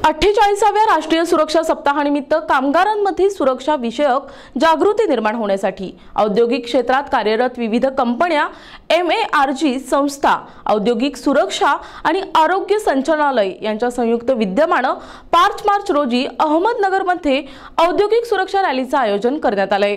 48व्या राष्ट्रीय सुरक्षा सप्ताहानिमित्त कामगारांमध्ये सुरक्षा विषयक जागृती निर्माण होण्यासाठी औद्योगिक क्षेत्रात कार्यरत विविध कंपन्या, MARG संस्था, औद्योगिक सुरक्षा आणि आरोग्य संचालनालय यांच्या संयुक्त विद्यमाने 5 मार्च रोजी अहमदनगरमध्ये औद्योगिक सुरक्षा रॅलीचे आयोजन करण्यात आले।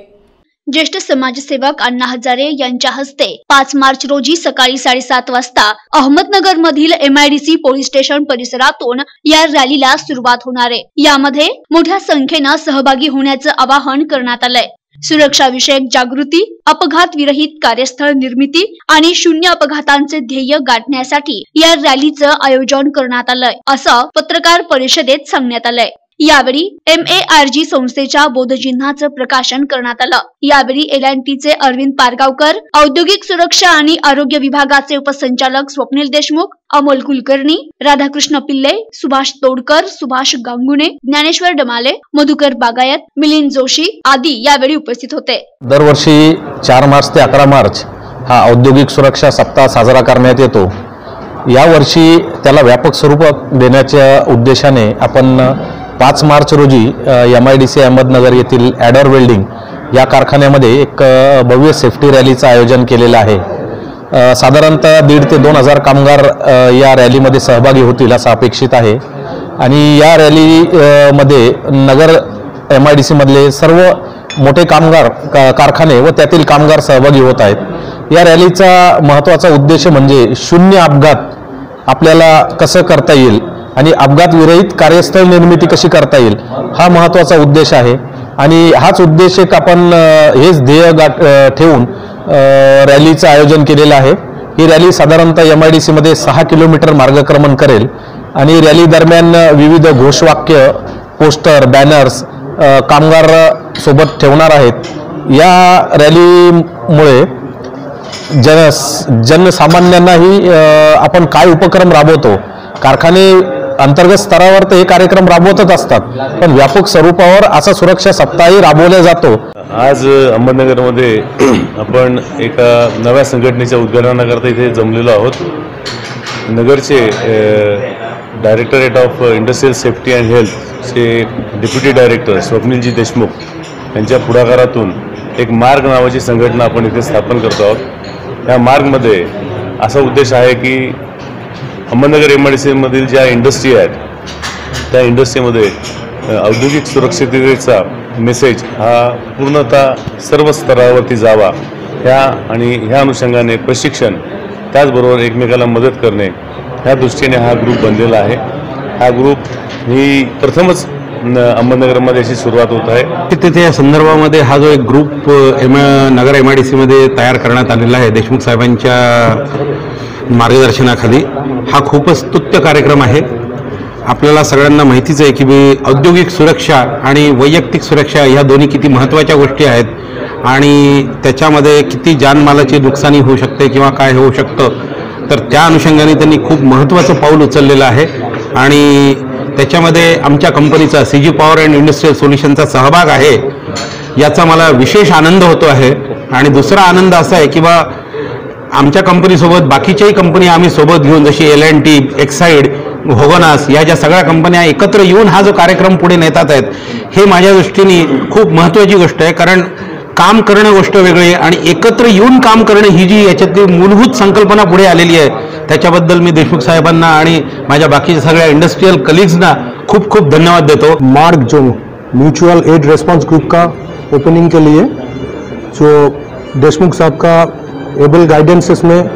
ज्येष्ठ समाजसेवक अण्णा हजारे यांच्या हस्ते 5 मार्च रोजी सकाळी 7:30 वाजता अहमदनगर मधील MIDC पोलीस स्टेशन परिसरातून या रॅलीला सुरुवात होणार आहे। यामध्ये मोठ्या संख्येने सहभागी होण्याचे आवाहन करण्यात आलंय। सुरक्षा विषयक जागृती, अपघात विरहित कार्यस्थळ निर्मिती आणि शून्य अपघातांचे ध्येय गाठण्यासाठी या रॅलीचं आयोजन करण्यात आलंय, असं पत्रकार परिषदेत सांगण्यात आलंय। यावेळी MARG संस्थेच्या बोधचिन्हाचं प्रकाशन करण्यात आलं। यावेळी L&Tचे अरविंद पारगावकर, औद्योगिक सुरक्षा आणि आरोग्य विभागाचे उपसंचालक स्वप्नील देशमुख, अमोल कुलकर्णी, राधाकृष्ण पिल्ले, सुभाष तोडकर, सुभाष गांगुणे, ज्ञानेश्वर डमाले, मधुकर बागायत, मिलिंद जोशी आदी यावेळी उपस्थित होते। दरवर्षी 4 मार्च ते 11 मार्च हा औद्योगिक सुरक्षा सप्ताह साजरा करण्यात येतो। या वर्षी त्याला व्यापक स्वरूप देण्याच्या उद्देशाने आपण 5 मार्च रोजी MIDC अहमदनगर येथील ॲडर वेल्डिंग या कारखान्यामध्ये एक भव्य सेफ्टी रॅलीचं आयोजन केलेलं आहे। साधारणतः 1,500 ते 2,000 कामगार या रॅलीमध्ये सहभागी होतील असं अपेक्षित आहे आणि या रॅलीमध्ये नगर MIDC मधले सर्व मोठे कामगार कारखाने व त्यातील कामगार सहभागी होत आहेत। या रॅलीचा महत्त्वाचा उद्देश म्हणजे शून्य अपघात आपल्याला कसं करता येईल आणि अपघात विरहित कार्यस्थळ निर्मिती कशी करता येईल हा महत्त्वाचा उद्देश आहे आणि हाच उद्देश एक आपण हेच ध्येय ठेवून रॅलीचं आयोजन केलेलं आहे। ही रॅली साधारणतः MIDC मध्ये 6 किलोमीटर मार्गक्रमण करेल आणि रॅली दरम्यान विविध घोषवाक्य, पोस्टर, बॅनर्स कामगार सोबत ठेवणार आहेत। या रॅलीमुळे जनसामान्यांनाही आपण काय उपक्रम राबवतो, कारखाने अंतर्गत स्तरावर तर हे कार्यक्रम राबवतच असतात, पण व्यापक स्वरूपावर असा सुरक्षा सप्ताहही राबवला जातो। आज अहमदनगरमध्ये आपण एका नव्या संघटनेच्या उद्घाटनाकरता इथे जमलेलो आहोत। नगरचे directorate of industrial safety and हेल्थचे डेप्युटी डायरेक्टर स्वप्नीलजी देशमुख यांच्या पुढाकारातून एक मार्ग नावाची संघटना आपण इथे स्थापन करतो आहोत। या मार्गमध्ये असा उद्देश आहे की अहमदनगर MIDC मधील ज्या इंडस्ट्री आहेत त्या इंडस्ट्रीमध्ये औद्योगिक सुरक्षिततेचा मेसेज हा पूर्णतः सर्व स्तरावरती जावा ह्या अनुषंगाने प्रशिक्षण, त्याचबरोबर एकमेकाला मदत करणे ह्या दृष्टीने हा ग्रुप बनलेला आहे। हा ग्रुप ही प्रथमच अहमदनगरमध्ये अशी सुरुवात होत आहे। तिथे या संदर्भामध्ये हा जो एक ग्रुप नगर MIDC मध्ये तयार करण्यात आलेला आहे देशमुख साहेबांच्या मार्गदर्शनाखाली, हा खूपच स्तुत्य कार्यक्रम आहे। आपल्याला सगळ्यांना माहितीच आहे की औद्योगिक सुरक्षा आणि वैयक्तिक सुरक्षा ह्या दोन्ही किती महत्त्वाच्या गोष्टी आहेत आणि त्याच्यामध्ये किती जानमालाची नुकसानी होऊ शकते किंवा काय होऊ शकतं, तर त्या अनुषंगाने त्यांनी खूप महत्त्वाचं पाऊल उचललेलं आहे आणि त्याच्यामध्ये आमच्या कंपनीचा CG पॉवर अँड इंडस्ट्रियल सोल्युशनचा सहभाग आहे, याचा मला विशेष आनंद होतो आहे। आणि दुसरा आनंद असा आहे की आमच्या कंपनीसोबत बाकीच्याही कंपनी आम्ही सोबत घेऊन, जशी L&T, एक्साइड, होगनास या ज्या सगळ्या कंपन्या एकत्र येऊन हा जो कार्यक्रम पुढे नेतात आहेत, हे माझ्या दृष्टीने खूप महत्त्वाची गोष्ट आहे। कारण काम करणं गोष्ट वेगळी आणि एकत्र येऊन काम करणं ही जी याच्यातली मूलभूत संकल्पना पुढे आलेली आहे, त्याच्याबद्दल मी देशमुख साहेबांना आणि माझ्या बाकीच्या सगळ्या इंडस्ट्रियल कलीग्सना खूप खूप धन्यवाद देतो। मार्ग जो म्यूचुअल एड रेस्पॉन्स ग्रुप का ओपनिंग के लिए जो देशमुख साहब का एबल गाइडेंसेस में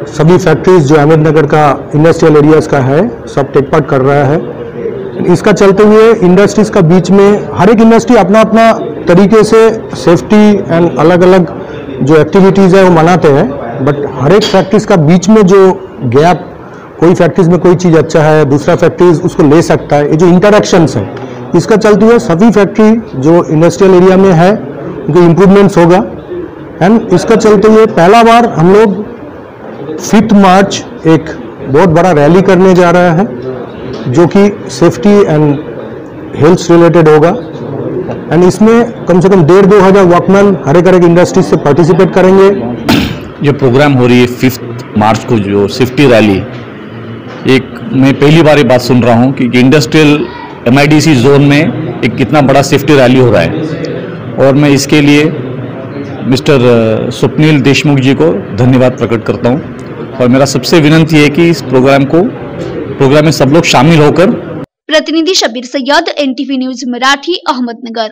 सभी फैक्ट्रीज जो अहमदनगर का इंडस्ट्रियल एरियाज का है सब टेक पार्ट कर रहा है। इसका चलते हुए इंडस्ट्रीज का बीच में हर एक इंडस्ट्री अपना अपना तरीके से सेफ्टी एंड अलग अलग जो एक्टिविटीज़ है वो मनाते हैं, बट हर एक फैक्ट्रीज का बीच में जो गैप, कोई फैक्ट्रीज में कोई चीज़ अच्छा है दूसरा फैक्ट्रीज उसको ले सकता है, ये जो इंटरेक्शंस है, इसका चलते हुए सभी फैक्ट्री जो इंडस्ट्रियल एरिया में है उनकी इम्प्रूवमेंट्स होगा। एंड इसका चलते हुए पहला बार हम लोग 5 मार्च एक बहुत बड़ा रैली करने जा रहा है जो कि सेफ्टी एंड हेल्थ रिलेटेड होगा। एंड इसमें कम से कम 1,500-2 हज़ार वर्कमैन हर एक इंडस्ट्री से पार्टिसिपेट करेंगे। जो प्रोग्राम हो रही है 5 मार्च को जो सेफ्टी रैली, मैं पहली बार ये बात सुन रहा हूँ कि इंडस्ट्रियल MIDC जोन में एक कितना बड़ा सेफ्टी रैली हो रहा है, और मैं इसके लिए मिस्टर स्वप्निल देशमुख जी को धन्यवाद प्रकट करता हूँ। और मेरा सबसे विनंती है कि इस प्रोग्राम में सब लोग शामिल होकर। प्रतिनिधि शबीर सय्यद, NTV न्यूज मराठी, अहमदनगर।